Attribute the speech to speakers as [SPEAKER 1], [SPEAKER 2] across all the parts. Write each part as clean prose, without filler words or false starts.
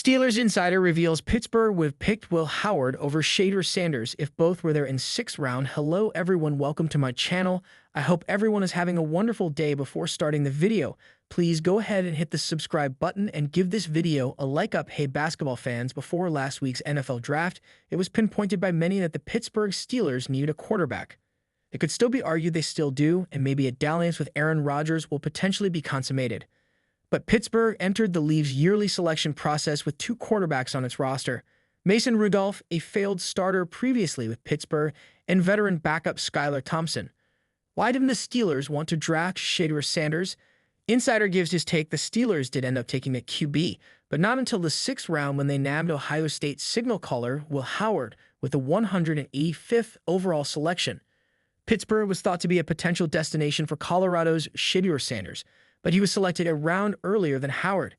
[SPEAKER 1] Steelers insider reveals Pittsburgh would have picked Will Howard over Shedeur Sanders if both were there in sixth round. Hello everyone, welcome to my channel. I hope everyone is having a wonderful day. Before starting the video, please go ahead and hit the subscribe button and give this video a like up. Hey basketball fans, before last week's NFL draft, it was pinpointed by many that the Pittsburgh Steelers needed a quarterback. It could still be argued they still do, and maybe a dalliance with Aaron Rodgers will potentially be consummated. But Pittsburgh entered the league's yearly selection process with two quarterbacks on its roster: Mason Rudolph, a failed starter previously with Pittsburgh, and veteran backup Skylar Thompson. Why didn't the Steelers want to draft Shedeur Sanders? Insider gives his take. The Steelers did end up taking a QB, but not until the sixth round when they nabbed Ohio State signal caller Will Howard with the 185th overall selection. Pittsburgh was thought to be a potential destination for Colorado's Shedeur Sanders, but he was selected a round earlier than Howard.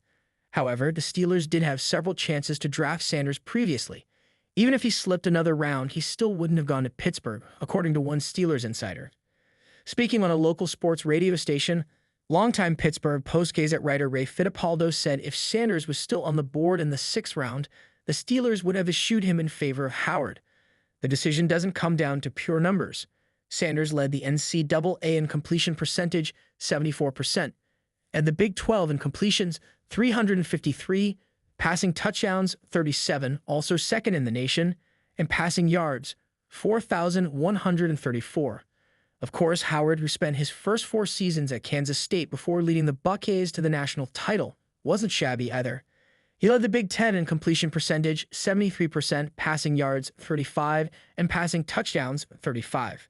[SPEAKER 1] However, the Steelers did have several chances to draft Sanders previously. Even if he slipped another round, he still wouldn't have gone to Pittsburgh, according to one Steelers insider. Speaking on a local sports radio station, longtime Pittsburgh Post-Gazette writer Ray Fittipaldo said if Sanders was still on the board in the sixth round, the Steelers would have eschewed him in favor of Howard. The decision doesn't come down to pure numbers. Sanders led the NCAA in completion percentage, 74%, and the Big 12 in completions, 353, passing touchdowns, 37, also second in the nation, and passing yards, 4,134. Of course, Howard, who spent his first 4 seasons at Kansas State before leading the Buckeyes to the national title, wasn't shabby either. He led the Big 10 in completion percentage, 73%, passing yards, 35, and passing touchdowns, 35.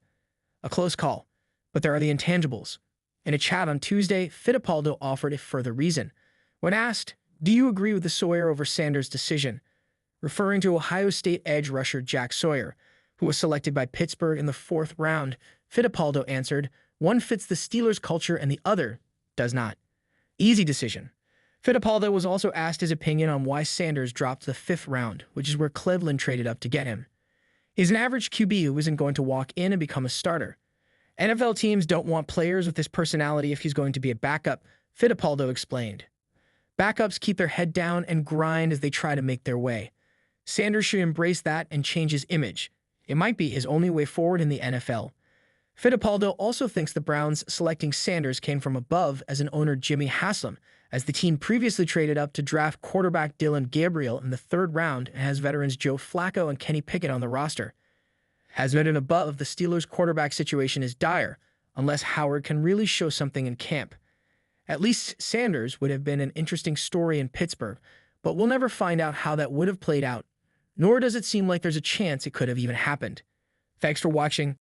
[SPEAKER 1] A close call, but there are the intangibles. In a chat on Tuesday, Fittipaldo offered a further reason. When asked, "Do you agree with the Sawyer over Sanders decision?" referring to Ohio State edge rusher Jack Sawyer, who was selected by Pittsburgh in the 4th round, Fittipaldo answered, "One fits the Steelers' culture and the other does not." Easy decision. Fittipaldo was also asked his opinion on why Sanders dropped to the 5th round, which is where Cleveland traded up to get him. He's an average QB who isn't going to walk in and become a starter. NFL teams don't want players with this personality if he's going to be a backup, Fittipaldo explained. Backups keep their head down and grind as they try to make their way. Sanders should embrace that and change his image. It might be his only way forward in the NFL. Fittipaldo also thinks the Browns selecting Sanders came from above as an owner Jimmy Haslam, as the team previously traded up to draft quarterback Dylan Gabriel in the 3rd round and has veterans Joe Flacco and Kenny Pickett on the roster. As noted above, the Steelers' quarterback situation is dire, unless Howard can really show something in camp. At least Sanders would have been an interesting story in Pittsburgh, but we'll never find out how that would have played out, nor does it seem like there's a chance it could have even happened. Thanks for watching.